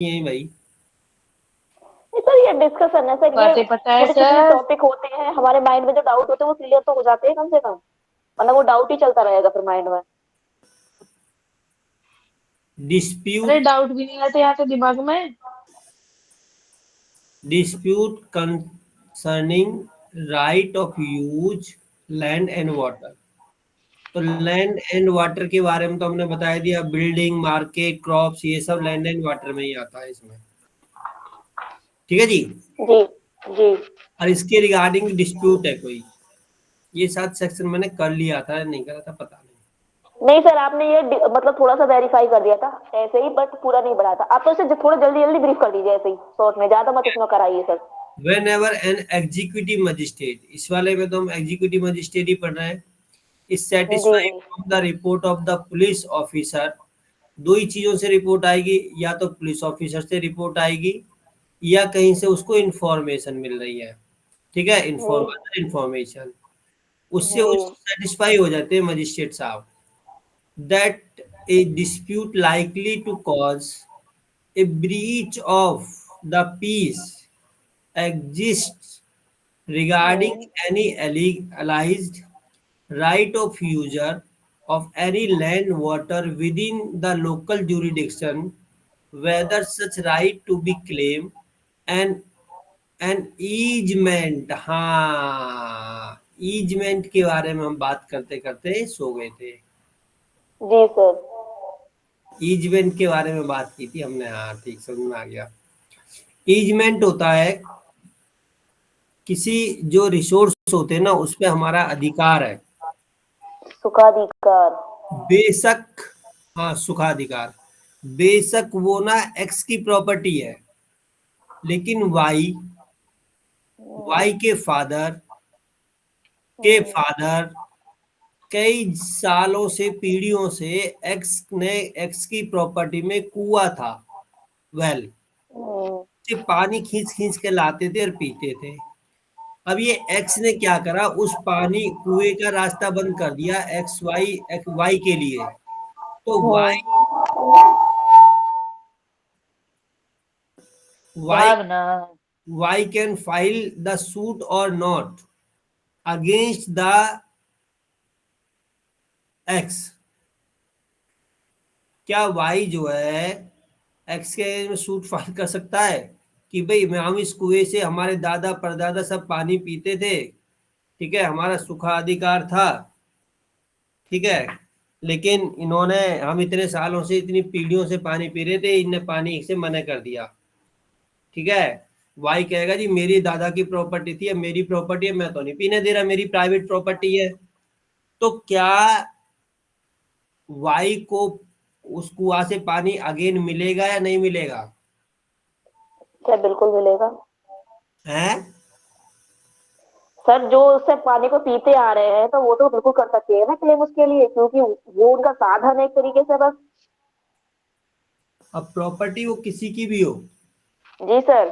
हैं भाई। नहीं सर, ये डिस्कशन है सर, ये बातें पता है छोटे छोटे जो सर। टॉपिक होते हैं हमारे माइंड में, जो डाउट होते हैं वो क्लियर तो हो जाते हैं कम से कम, वरना वो डाउट ही चलता रहेगा फिर माइंड में। अरे डिस्प्यूट डाउट भी नहीं आते यहाँ तो दिमाग में। Dispute concerning right of use land and water. तो लैंड एंड वाटर के बारे में तो हमने बता दिया, बिल्डिंग, मार्केट, क्रॉप्स, ये सब लैंड एंड वाटर में ही आता है इसमें। ठीक है जी। जी। जी। और इसके रिगार्डिंग डिस्प्यूट है कोई, ये 7 सेक्शन मैंने कर लिया था, नहीं करा था पता नहीं। नहीं सर, आपने ये मतलब थोड़ा सा वेरीफाई कर दिया था ऐसे ही, बट पूरा नहीं बढ़ा था। आप तो इसे थोड़ा जल्दी जल्दी ब्रीफ कर दीजिए ऐसे ही शॉर्ट में, ज्यादा मत इसमें कराइए sir. When ever an executive magistrate, इस वाले में तो हम एग्जीक्यूटिव मजिस्ट्रेट ही पढ़ रहे हैं, इज जी सेटिस्फाइड जी। From the report of the police officer. दो ही चीजों से रिपोर्ट आएगी, या तो पुलिस ऑफिसर से रिपोर्ट आएगी या कहीं से उसको इंफॉर्मेशन मिल रही है। ठीक है, जी इंफॉर्मेशन, उससे वो जी। सेटिस्फाई हो जाते हैं मजिस्ट्रेट साहब, that a dispute likely to cause a breach of the peace exists regarding hmm. any alleged right of user of any land water within the local jurisdiction, whether such right to be claimed and an easement। हाँ, easement के बारे में हम बात करते करते सो गए थे। जी सर। ईजमेंट के बारे में बात की थी हमने, हाँ ठीक, समझ में आ गया। ईजमेंट होता है किसी जो रिसोर्स होते हैं ना, उस पे हमारा अधिकार है। सुखाधिकार। बेशक, हाँ सुखाधिकार, बेशक वो ना एक्स की प्रॉपर्टी है, लेकिन वाई, वाई के फादर के हम्म। फादर कई सालों से, पीढ़ियों से एक्स ने, एक्स की प्रॉपर्टी में कुआं था, वेल, हम्म। से पानी खींच खींच के लाते थे और पीते थे। अब ये एक्स ने क्या करा, उस पानी कुएं का रास्ता बंद कर दिया एक्स वाई के लिए। तो वाई, हम्म। वाई भागना। Y can file the suit or not against the X. क्या वाई जो है एक्स के में सूट फाइल कर सकता है कि भाई मैं, हम इस कुएं से, हमारे दादा परदादा सब पानी पीते थे, ठीक है, हमारा सुखाधिकार था, ठीक है, लेकिन इन्होंने, हम इतने सालों से, इतनी पीढ़ियों से पानी पी रहे थे, इनने पानी से मना कर दिया। ठीक है, वाई कहेगा जी मेरी दादा की प्रॉपर्टी थी, अब मेरी प्रॉपर्टी है, मैं तो नहीं पीने दे रहा, मेरी प्राइवेट प्रॉपर्टी है। तो क्या वाई को उस कुआं से पानी अगेन मिलेगा या नहीं मिलेगा? क्या बिल्कुल मिलेगा। हैं? सर जो उससे पानी को पीते आ रहे हैं तो वो तो बिल्कुल कर सकते हैं ना क्लेम उसके लिए, क्योंकि वो उनका साधन है एक तरीके से बस। अब प्रॉपर्टी वो किसी की भी हो। जी सर।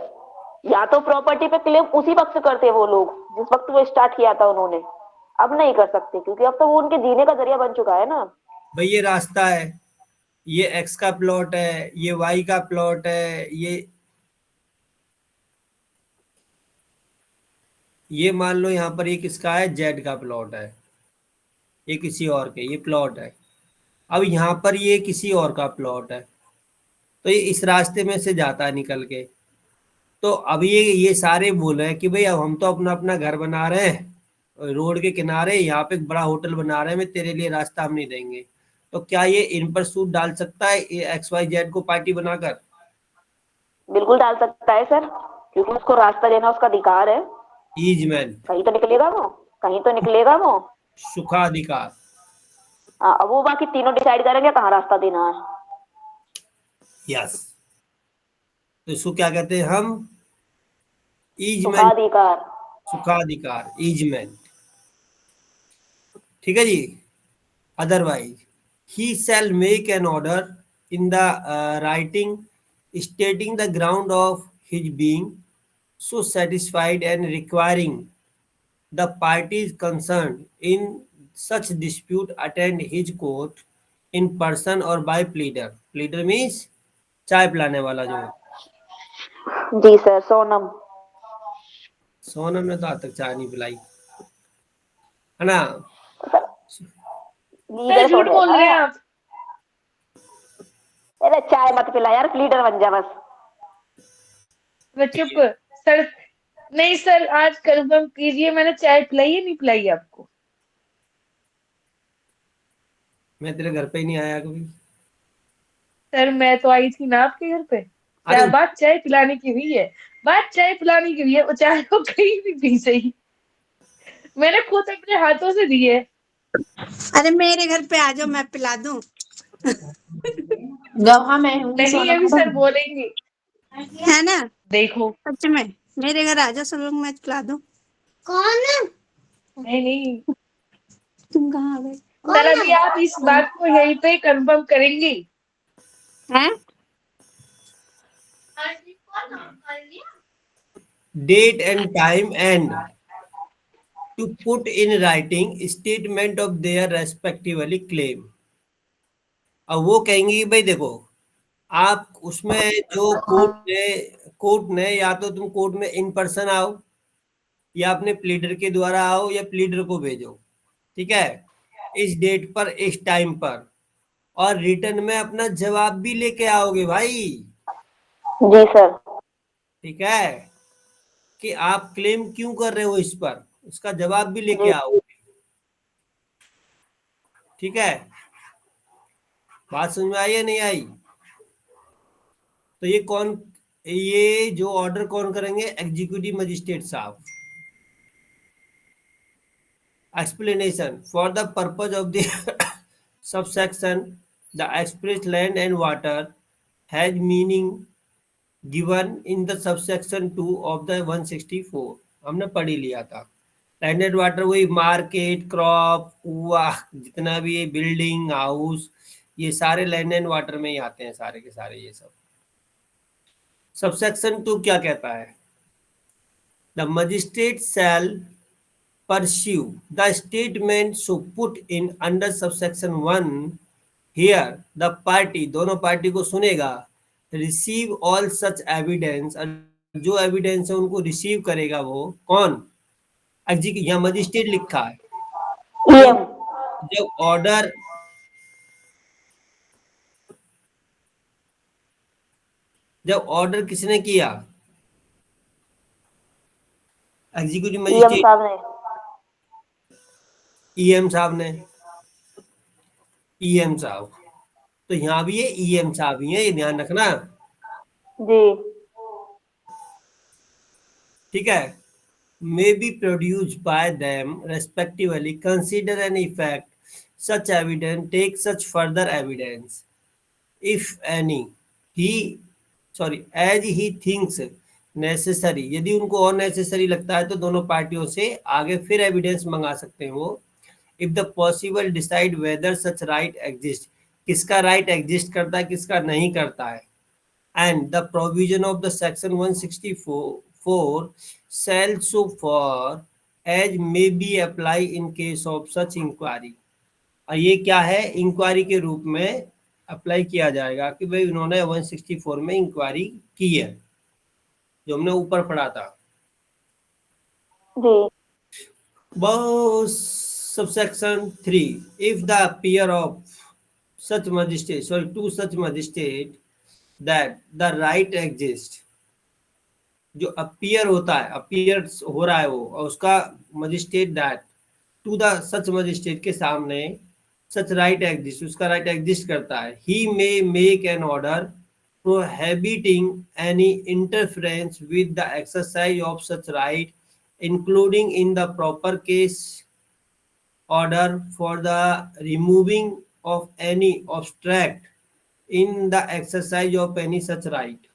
या तो प्रॉपर्टी पे क्लेम उसी वक्त करते हैं वो लोग जिस वक्त वो स्टार्ट किया था उन्होंने, अब नहीं कर सकते क्योंकि अब तो वो उनके जीने का जरिया बन चुका है ना। भाई ये रास्ता है, ये एक्स का प्लॉट है, ये वाई का प्लॉट है, ये मान लो यहाँ पर ये किसका है, जेड का प्लॉट है, ये किसी और के, ये प्लॉट है। अब यहाँ पर ये किसी और का प्लॉट है, तो ये इस रास्ते में से जाता है निकल के। तो अब ये सारे बोल रहे हैं कि भाई अब हम तो अपना अपना घर बना रहे हैं रोड के किनारे, यहाँ पे एक बड़ा होटल बना रहे हैं, मैं तेरे लिए रास्ता हम नहीं देंगे। तो क्या ये इन पर सूट डाल सकता है एक्स वाई जेड को पार्टी बनाकर? बिल्कुल डाल सकता है सर, क्योंकि उसको रास्ता देना उसका अधिकार है। ईजमेंट, कहीं तो निकलेगा वो, कहीं तो निकलेगा वो। सुखाधिकार। हाँ, अब वो बाकी तीनों डिसाइड करेंगे कहाँ रास्ता देना है। यस, तो इसको क्या कहते हैं हम? ईजमेंट, सुखाधिकार। सुखाधिकार, ईजमेंट। ठीक है जी। Otherwise, he shall make an order in the writing stating the ground of his being so satisfied and requiring the parties concerned in such dispute attend his court in person or by pleader. Pleader means चाय पिलाने वाला जो। जी sir, Sonam. Sonam ने तो आज तक चाय नहीं पिलाई, है ना। सर लीडर झूठ थोड़े बोल है रहे हैं ना। आप। अरे चाय मत पिला यार, लीडर बन जा बस। मैं चुप। सर नहीं सर, आज कंफर्म कीजिए मैंने चाय पिलाई है नहीं पिलाई है आपको। मैं तेरे घर पे ही नहीं आया कभी। सर मैं तो आई थी ना आपके घर पे। अरे क्या बात चाय पिलाने की हुई है। बात चाय पिलाने की हुई है, वो चाय को कहीं भी पी सही। मैंने खुद अपने हाथों से दी है। अरे मेरे घर पे आ जाओ, मैं पिला दूं। गवाह मैं हूँ नहीं सोनम अभी सर मैडम। बोलेंगे। है ना। देखो। सच में मेरे घर आ जाओ, सब लोग मैं पिला दूं। कौन? नहीं नहीं तुम कहाँ आ गए? सर, कौन अभी आप इस बात को यहीं पे कंफर्म करेंगे। है? Date and time and to put in writing statement of their respectively claim. अब वो कहेंगे कि भाई देखो, आप उसमें जो कोर्ट ने या तो तुम कोर्ट में इन पर्सन आओ, या अपने प्लीडर के द्वारा आओ, या प्लीडर को भेजो, ठीक है, इस डेट पर इस टाइम पर, और रिटर्न में अपना जवाब भी लेके आओगे भाई। जी सर। ठीक है, कि आप क्लेम क्यों कर रहे हो इस पर, उसका जवाब भी लेके जी। आओगे। ठीक है, बात समझ में आई या नहीं आई। तो ये जो ऑर्डर कौन करेंगे, एग्जीक्यूटिव मजिस्ट्रेट साहब। Explanation. For the purpose of the subsection, the express land and water has meaning given in the subsection 2 of the 164. हमने पढ़ ही लिया था। लैंड एंड वाटर वही मार्केट, क्रॉप, कुआ, जितना भी ये बिल्डिंग हाउस, ये सारे लैंड एंड वाटर में ही आते हैं, सारे के सारे ये सब। सबसेक्शन 2 क्या कहता है? The magistrate shall pursue the statement so put in under subsection 1 here the party, दोनों पार्टी को सुनेगा, receive all such evidence, और जो एविडेंस है उनको रिसीव करेगा। वो कौन? एग्जीक्यूटिव, यहाँ मजिस्ट्रेट लिखा है। ईएम। जब ऑर्डर किसने किया? एग्जीक्यूटिव ईएम मजिस्ट्रेट, साहब ने। ईएम साहब ने। ईएम साहब, तो यहाँ भी ये ईएम साहब ही है, ये ध्यान रखना। जी। ठीक है, may be produced by them respectively, consider and effect such evidence, take such further evidence if any he as he thinks necessary। यदि उनको और नेसेसरी लगता है तो दोनों पार्टियों से आगे फिर एविडेंस मंगा सकते हैं वो। If the possible decide whether such right exist, किसका राइट एग्जिस्ट करता है, किसका नहीं करता है। And the provision of the section 164 shall so far as may be apply in case of such inquiry। और ये क्या है? इंक्वायरी के रूप में अप्लाई किया जाएगा कि भाई उन्होंने 164 में इंक्वायरी की है, जो हमने ऊपर पढ़ा था। जी। Subsection 3, if the peer of such magistrate, to such magistrate that the right exists, जो अपीयर होता है, अपीयर हो रहा है वो, और उसका magistrate that to the such magistrate के सामने सच राइट एग्जिस्ट, उसका राइट एग्जिस्ट करता है। He may make an order prohibiting any interference with the exercise of such right, including in the proper case order for the removing of any obstruct in the exercise of any such right.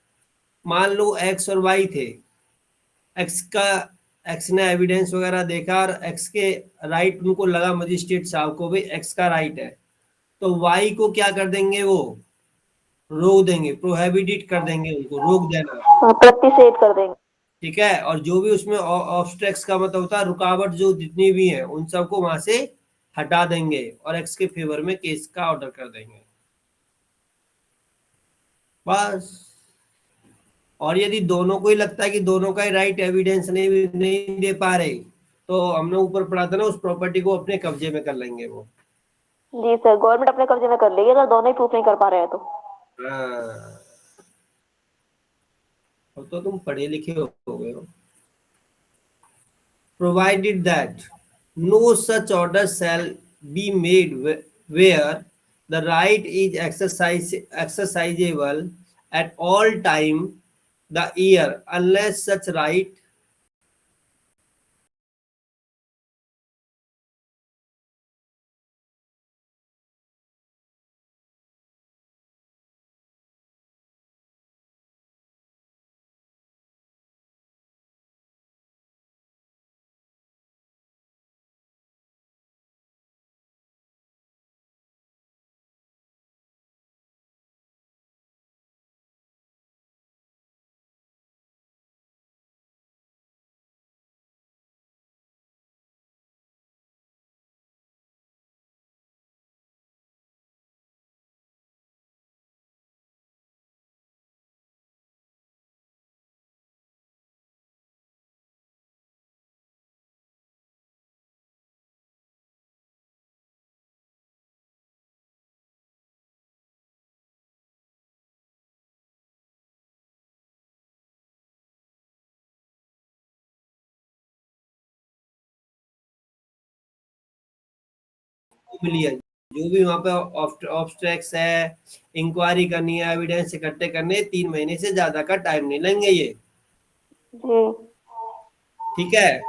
मान लो X और Y थे, x ने evidence वगैरह देखा और x के right उनको लगा, मजिस्ट्रेट साहब को भी एक्स का राइट है, तो वाई को क्या कर देंगे? वो रोक देंगे, प्रोहिबिट कर देंगे, उनको रोक देना। प्रतिषेध कर देंगे। ठीक है, और जो भी उसमें ऑब्स्ट्रैक्ट्स का मतलब होता है रुकावट, जो जितनी भी है उन सबको वहां से हटा देंगे और एक्स के फेवर में केस का ऑर्डर कर देंगे। बस। और यदि दोनों को ही लगता है कि दोनों का ही राइट एविडेंस नहीं दे पा रहे, तो हमने ऊपर पढ़ा था ना, उस प्रॉपर्टी को अपने कब्जे में कर लेंगे वो। जी सर, गवर्नमेंट अपने कब्जे में कर लेगी अगर दोनों ही प्रूफ नहीं कर पा रहे हैं तो। हाँ, अब तो तुम पढ़े लिखे हो गए हो। Provided that no such order shall be made where the right is exercisable at all time the year unless such right million, जो भी वहां पे ऑब्स्ट्रैक्ट्स है, इंक्वायरी करनी है, एविडेंस इकट्ठे करने, 3 महीने से ज्यादा का टाइम नहीं लेंगे ये। जी ठीक है।